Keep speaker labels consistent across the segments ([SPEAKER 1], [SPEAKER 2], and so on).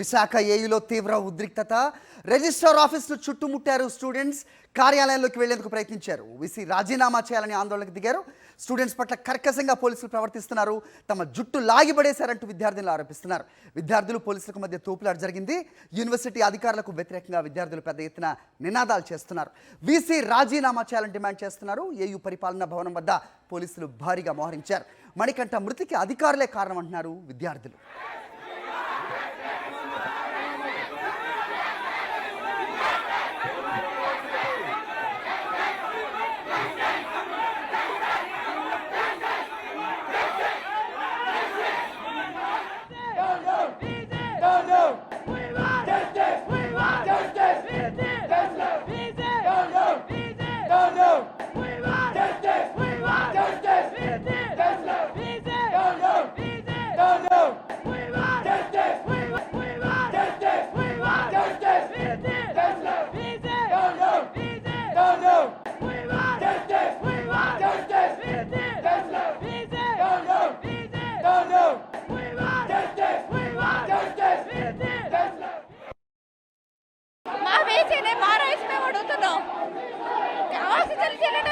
[SPEAKER 1] విశాఖ ఏయులో తీవ్ర ఉద్రిక్తత. రిజిస్ట్రార్ ఆఫీసును చుట్టుముట్టారు స్టూడెంట్స్. కార్యాలయంలోకి వెళ్లేందుకు ప్రయత్నించారు. వీసీ రాజీనామా చేయాలని ఆందోళనకు దిగారు. స్టూడెంట్స్ పట్ల కర్కశంగా పోలీసులు ప్రవర్తిస్తున్నారు. తమ జుట్టు లాగిపడేశారంటూ విద్యార్థులు ఆరోపిస్తున్నారు. విద్యార్థులు పోలీసులకు మధ్య తోపులాట జరిగింది. యూనివర్సిటీ అధికారులకు వ్యతిరేకంగా విద్యార్థులు పెద్ద ఎత్తున నినాదాలు చేస్తున్నారు. వీసీ రాజీనామా చేయాలని డిమాండ్ చేస్తున్నారు. ఏయూ పరిపాలనా భవనం వద్ద పోలీసులు భారీగా మోహరించారు. మణికంఠ మృతికి అధికారులే కారణం అంటున్నారు విద్యార్థులు.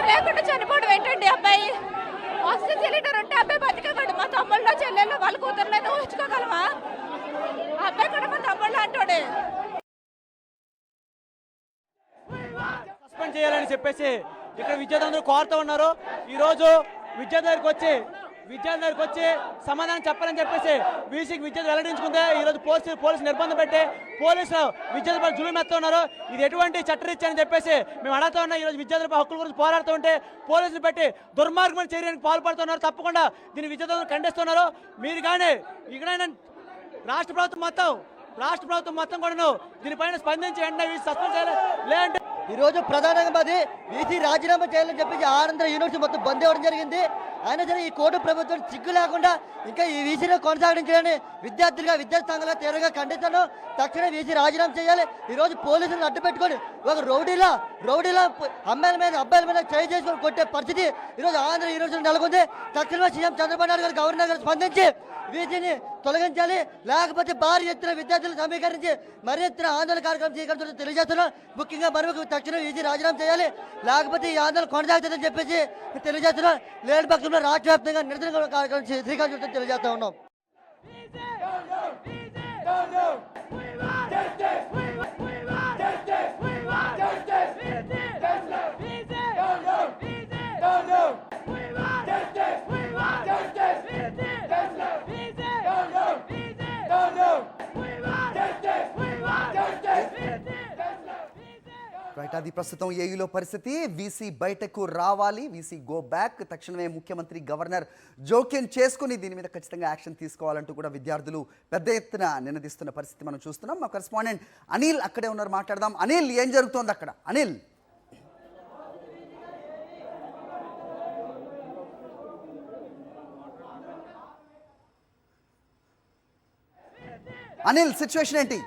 [SPEAKER 2] లేకుండా చనిపోవడం ఏంటండి? అబ్బాయి ఆక్సిజన్ సిలిండర్ ఉంటే అబ్బాయి బతికగలడు. మా తమ్ముళ్ళ చెల్లెళ్ళు వాళ్ళ కూతురునైతే ఊహించుకోగలమా? అబ్బాయి కూడా మా తమ్ముళ్ళు అంటాడే.
[SPEAKER 3] సస్పెండ్ చేయాలని చెప్పేసి ఇక్కడ విద్యార్థులందరూ కోరుతూ ఉన్నారు. ఈరోజు విద్యార్థులకు వచ్చి సమాధానం చెప్పాలని చెప్పేసి వీసీకి విద్యార్థులు వెల్లడించుకుంటే ఈరోజు పోలీసు నిర్బంధం పెట్టి పోలీసులు విద్యార్థులపై జులుమెత్తా ఉన్నారు. ఇది ఎటువంటి చట్టరీత్యా అని చెప్పేసి మేము అడుగుతూ ఉన్నాం. ఈరోజు విద్యార్థులపై హక్కుల గురించి పోరాడుతూ ఉంటే పోలీసులు పెట్టి దుర్మార్గమైన చర్యలకు పాల్పడుతున్నారు. తప్పకుండా దీన్ని విద్యార్థులు ఖండిస్తున్నారు. మీరు కానీ ఇక్కడైనా రాష్ట్ర ప్రభుత్వం మొత్తం కూడాను దీనిపైన స్పందించి వెంటనే సస్పెండ్ చేయాలి. లేదంటే
[SPEAKER 4] ఈరోజు ప్రధానంగా వీసీ రాజీనామా చేయాలని చెప్పేసి ఆనంద యూనివర్సిటీ మొత్తం బంద్ అవ్వడం జరిగింది. అయినా సరే ఈ కోర్టు ప్రభుత్వం సిగ్గు లేకుండా ఇంకా ఈ వీసీని కొనసాగించాలని విద్యార్థి సంఘాలుగా తీవ్రంగా ఖండిస్తాను. తక్షణం వీసీ రాజీనామా చేయాలి. ఈరోజు పోలీసులను అడ్డు పెట్టుకొని ఒక రౌడీలా అబ్బాయిల మీద చేయి చేసుకొని కొట్టే పరిస్థితి ఈరోజు ఆంధ్ర యూనివర్సిటీ నెలకొంది. తక్షణమే సీఎం చంద్రబాబు నాయుడు గారు గవర్నర్ గారు స్పందించి వీసీని తొలగించాలి. లేకపోతే భారీ ఎత్తున విద్యార్థులు సమీకరించి మరీ ఎత్తున ఆందోళన కార్యక్రమం చేయగలుగుతున్న తెలియజేస్తున్నాం. ముఖ్యంగా మనకు తక్షణం వీసీ రాజీనామా చేయాలి. లేకపోతే ఈ ఆందోళన కొనసాగుతుందని చెప్పేసి తెలియజేస్తున్నాం. లేని పక్షంలో రాష్ట్ర వ్యాప్తంగా నిరసన కార్యక్రమం శ్రీకాంత్ చుట్టూ తెలియజేస్తా ఉన్నాం.
[SPEAKER 1] అది ప్రస్తుతం ఏయూలో పరిస్థితి. వీసీ బయటకు రావాలి, వీసీ గో బ్యాక్. తక్షణమే ముఖ్యమంత్రి గవర్నర్ జోక్యం చేసుకుని దీని మీద ఖచ్చితంగా యాక్షన్ తీసుకోవాలంటూ కూడా విద్యార్థులు పెద్ద ఎత్తున నినదిస్తున్న పరిస్థితి మనం చూస్తున్నాం. మా కరెస్పాండెంట్ అనిల్ అక్కడే ఉన్నారు, మాట్లాడదాం. అనిల్, ఏం జరుగుతోంది అక్కడ? అనిల్ అనిల్ సిచ్యువేషన్ ఏంటి?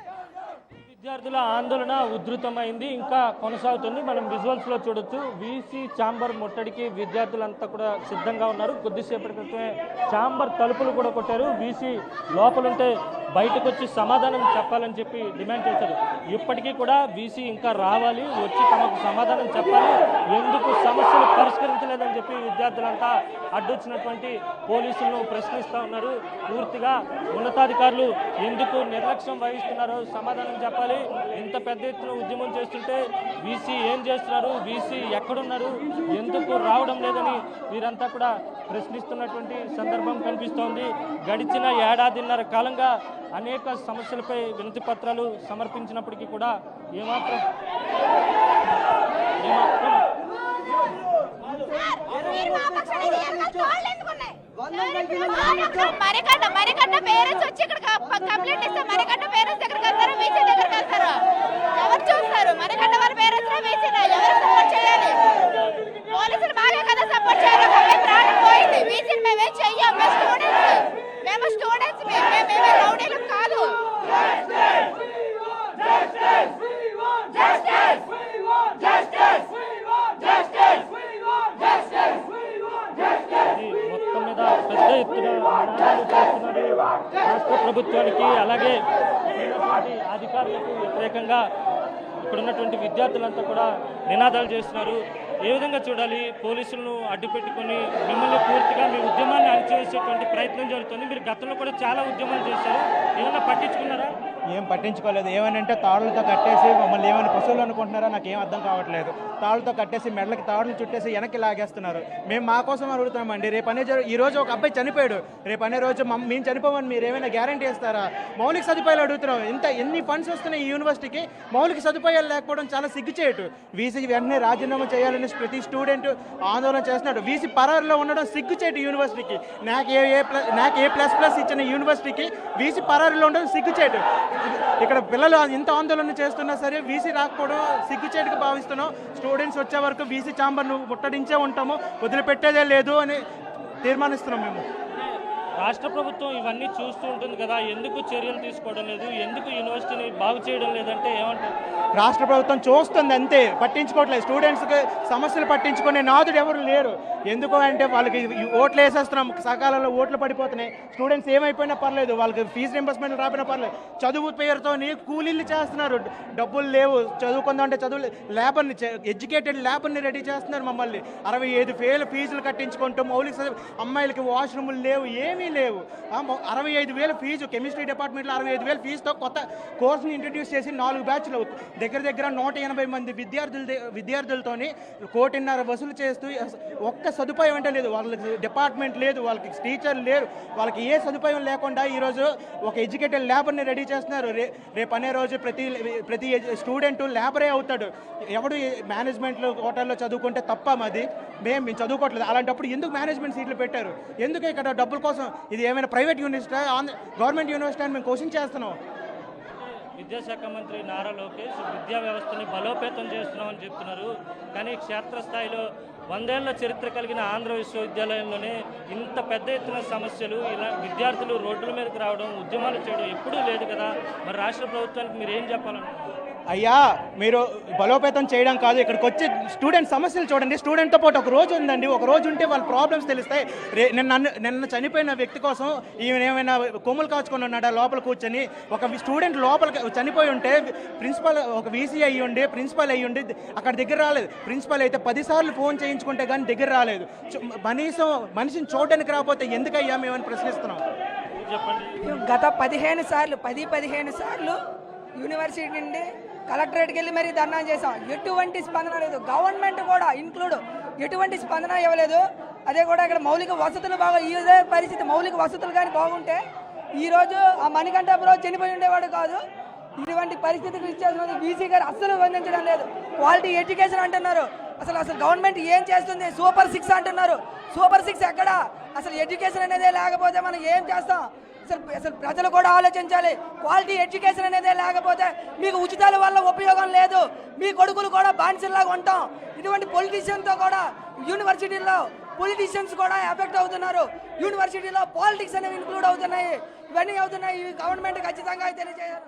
[SPEAKER 5] విద్యార్థుల ఆందోళన ఉధృతమైంది, ఇంకా కొనసాగుతుంది. మనం విజువల్స్ లో చూడొచ్చు. వీసీ ఛాంబర్ ముట్టడికి విద్యార్థులంతా కూడా సిద్ధంగా ఉన్నారు. కొద్దిసేపటి క్రితమే ఛాంబర్ తలుపులు కూడా కొట్టారు. వీసీ లోపలుంటే బయటకు వచ్చి సమాధానం చెప్పాలని చెప్పి డిమాండ్ చేశారు. ఇప్పటికీ కూడా వీసీ ఇంకా రావాలి, వచ్చి తమకు సమాధానం చెప్పాలి, ఎందుకు సమస్యలు పరిష్కరించలేదని చెప్పి విద్యార్థులంతా అడ్డొచ్చినటువంటి పోలీసులను ప్రశ్నిస్తూ ఉన్నారు. పూర్తిగా ఉన్నతాధికారులు ఎందుకు నిర్లక్ష్యం వహిస్తున్నారో సమాధానం చెప్పాలి. ఇంత పెద్ద ఎత్తున ఉద్యమం చేస్తుంటే వీసీ ఏం చేస్తున్నారు, వీసీ ఎక్కడున్నారు, ఎందుకు రావడం లేదని వీరంతా కూడా ప్రశ్నిస్తున్నటువంటి సందర్భం కనిపిస్తోంది. గడిచిన ఏడాదిన్నర కాలంగా అనేక సమస్యలపై వినతి పత్రాలు సమర్పించినప్పటికీ కూడా ఏమాత్రం
[SPEAKER 2] మరికన్నా పేరెంట్స్ వచ్చి ఇక్కడ కంప్లైంట్ ఇస్తే మరికన్నా పేరెంట్స్ దగ్గరికి వెళ్తారు, వీసీ దగ్గరికి వెళ్తారు. ఎవరు చూస్తారు? మరికన్నా వారి పేరెంట్స్ ఎవరు సపోర్ట్ చేయాలి? పోలీసులు బాగా కదా సపోర్ట్ చేయాలి. ప్రాణం పోయింది. వీసీని మేమేం చెయ్యం. మేము స్టూడెంట్స్ మేమే రౌడీలు కాదు.
[SPEAKER 5] పెద్ద ఎత్తున నినాదాలు చేస్తున్నారు రాష్ట్ర ప్రభుత్వానికి. అలాగే అధికారులకు వ్యతిరేకంగా ఇక్కడ ఉన్నటువంటి విద్యార్థులంతా కూడా నినాదాలు చేస్తున్నారు. ఏ విధంగా చూడాలి? పోలీసులను అడ్డుపెట్టుకొని మిమ్మల్ని పూర్తిగా మీ ఉద్యమాన్ని అణిచివేసేటువంటి ప్రయత్నం జరుగుతుంది. మీరు గతంలో కూడా చాలా ఉద్యమాలు చేశారు, ఏమైనా పట్టించుకున్నారా?
[SPEAKER 6] ఏం పట్టించుకోలేదు. ఏమనంటే తాళ్ళతో కట్టేసి మమ్మల్ని ఏమైనా పశువులు అనుకుంటున్నారో నాకు ఏం అర్థం కావట్లేదు. తాళ్ళతో కట్టేసి మెడలకి తాడులు చుట్టేసి వెనక్కి లాగేస్తున్నారు. మేము మా కోసం అడుగుతున్నామండి. రేపు అనే ఈరోజు ఒక అబ్బాయి చనిపోయాడు, రేపు అనే రోజు మేము చనిపోమని మీరు ఏమైనా గ్యారంటీ ఇస్తారా? మౌలిక సదుపాయాలు అడుగుతున్నాం. ఎన్ని ఫండ్స్ వస్తున్నాయి ఈ యూనివర్సిటీకి, మౌలిక సదుపాయాలు లేకపోవడం చాలా సిగ్గుచేటు. వీసీకి వెంటనే రాజీనామా చేయాలని ప్రతి స్టూడెంట్ ఆందోళన చేస్తున్నాడు. వీసీ పరారులో ఉండడం సిగ్గుచేటు యూనివర్సిటీకి. నాకు ఏ++ ఇచ్చిన యూనివర్సిటీకి వీసీ పరారులో ఉండడం సిగ్గుచేటు. ఇక్కడ పిల్లలు ఇంత ఆందోళన చేస్తున్నా సరే వీసీ రాకపోవడం సిగ్గుచేటుగా భావిస్తున్నాం. స్టూడెంట్స్ వచ్చే వరకు వీసీ ఛాంబర్ను ముట్టడించే ఉంటాము, వదిలిపెట్టేదే లేదు అని తీర్మానిస్తున్నాం మేము.
[SPEAKER 5] రాష్ట్ర ప్రభుత్వం ఇవన్నీ చూస్తూ ఉంటుంది కదా, ఎందుకు చర్యలు తీసుకోవడం లేదు, ఎందుకు యూనివర్సిటీని బాగు చేయడం లేదంటే ఏమంటారు?
[SPEAKER 6] రాష్ట్ర ప్రభుత్వం చూస్తుంది అంతే, పట్టించుకోవట్లేదు. స్టూడెంట్స్కి సమస్యలు పట్టించుకునే నాదుడు ఎవరు లేరు. ఎందుకు అంటే వాళ్ళకి ఓట్లు వేసేస్తున్నాం, సకాలంలో ఓట్లు పడిపోతున్నాయి. స్టూడెంట్స్ ఏమైపోయినా పర్లేదు, వాళ్ళకి ఫీజు రింబర్స్మెంట్ రాపినా పర్లేదు. చదువు పేరుతో కూలీలు చేస్తున్నారు, డబ్బులు లేవు, చదువుకుందాం అంటే చదువు లేబర్ని, ఎడ్యుకేటెడ్ లేబర్ని రెడీ చేస్తున్నారు. మమ్మల్ని 65,000 ఫీజులు కట్టించుకుంటూ మౌలిక అమ్మాయిలకి వాష్రూములు లేవు, ఏమీ లేవు. 65,000 ఫీజు, కెమిస్ట్రీ డిపార్ట్మెంట్లో 65,000 ఫీజుతో కొత్త కోర్సుని ఇంట్రడ్యూస్ చేసి 4 బ్యాచ్లు దగ్గర 180 మంది విద్యార్థులతోని 1,50,00,000 వసూలు చేస్తూ ఒక్క సదుపాయం అంటే లేదు. వాళ్ళకి డిపార్ట్మెంట్ లేదు, వాళ్ళకి టీచర్లు లేరు, వాళ్ళకి ఏ సదుపాయం లేకుండా ఈరోజు ఒక ఎడ్యుకేటెడ్ లేబర్ని రెడీ చేస్తున్నారు. రేపు అనే రోజు ప్రతి స్టూడెంట్ లేబరే అవుతాడు. ఎవడు మేనేజ్మెంట్లో హోటల్లో చదువుకుంటే తప్ప మాది, మేము చదువుకోవట్లేదు. అలాంటప్పుడు ఎందుకు మేనేజ్మెంట్ సీట్లు పెట్టారు? ఎందుకు ఇక్కడ డబ్బుల కోసం? ఇది ఏమైనా ప్రైవేట్ యూనివర్సిటీ, గవర్నమెంట్ యూనివర్సిటీ అని మేము క్వశ్చన్ చేస్తున్నాం.
[SPEAKER 5] విద్యాశాఖ మంత్రి నారా లోకేష్ విద్యా వ్యవస్థని బలోపేతం చేస్తున్నామని చెప్తున్నారు, కానీ క్షేత్రస్థాయిలో 100 ఏళ్ల చరిత్ర కలిగిన ఆంధ్ర విశ్వవిద్యాలయంలోనే ఇంత పెద్ద ఎత్తున సమస్యలు, ఇలా విద్యార్థులు రోడ్ల మీదకి రావడం, ఉద్యమాలు చేయడం ఎప్పుడూ లేదు కదా. మరి రాష్ట్ర ప్రభుత్వానికి మీరు ఏం చెప్పాలనుకుంటున్నారు?
[SPEAKER 6] అయ్యా, మీరు బలోపేతం చేయడం కాదు, ఇక్కడికి వచ్చి స్టూడెంట్ సమస్యలు చూడండి. స్టూడెంట్తో పాటు ఒక రోజు ఉందండి, ఒక రోజు ఉంటే వాళ్ళ ప్రాబ్లమ్స్ తెలుస్తాయి. నిన్న చనిపోయిన వ్యక్తి కోసం ఈయన ఏమైనా కొమ్ములు కాచుకొని ఉన్నాడా లోపల కూర్చొని? ఒక స్టూడెంట్ లోపల చనిపోయి ఉంటే ప్రిన్సిపల్, ఒక వీసీ అయ్యి ఉండి ప్రిన్సిపల్ అయ్యి ఉండి అక్కడ దగ్గర రాలేదు. ప్రిన్సిపల్ అయితే 10 సార్లు ఫోన్ చేయించుకుంటే కానీ దగ్గర రాలేదు. కనీసం మనిషిని చూడడానికి రాకపోతే ఎందుకయ్యా మేమని ప్రశ్నిస్తున్నాం.
[SPEAKER 5] చెప్పండి.
[SPEAKER 7] గత 15 సార్లు యూనివర్సిటీ నుండి కలెక్టరేట్కి వెళ్ళి మరీ ధర్నా చేసాం. ఎటువంటి స్పందన లేదు. గవర్నమెంట్ కూడా ఇంక్లూడ్ ఎటువంటి స్పందన ఇవ్వలేదు. అదే కూడా ఇక్కడ మౌలిక వసతులు ఇదే పరిస్థితి. మౌలిక వసతులు కానీ బాగుంటే ఈరోజు ఆ మణికంఠపురం చనిపోయి ఉండేవాడు కాదు. ఇటువంటి పరిస్థితికి ఇచ్చేసిన వీసీ గారు అస్సలు వందించడం లేదు. క్వాలిటీ ఎడ్యుకేషన్ అంటున్నారు, అసలు గవర్నమెంట్ ఏం చేస్తుంది? సూపర్ 6 అంటున్నారు. సూపర్ 6 ఎక్కడ? అసలు ఎడ్యుకేషన్ అనేదే లేకపోతే మనం ఏం చేస్తాం? అసలు ప్రజలు కూడా ఆలోచించాలి. క్వాలిటీ ఎడ్యుకేషన్ అనేదే లేకపోతే మీకు ఉచితాల వల్ల ఉపయోగం లేదు. మీ కొడుకులు కూడా బానిసల్లాగా ఉంటాం. ఇటువంటి పొలిటీషియన్తో కూడా యూనివర్సిటీల్లో పొలిటీషియన్స్ కూడా ఎఫెక్ట్ అవుతున్నారు. యూనివర్సిటీలో పాలిటిక్స్ అనేవి ఇంక్లూడ్ అవుతున్నాయి. ఇవన్నీ అవుతున్నాయి. గవర్నమెంట్ ఖచ్చితంగా తెలియజేయాలి.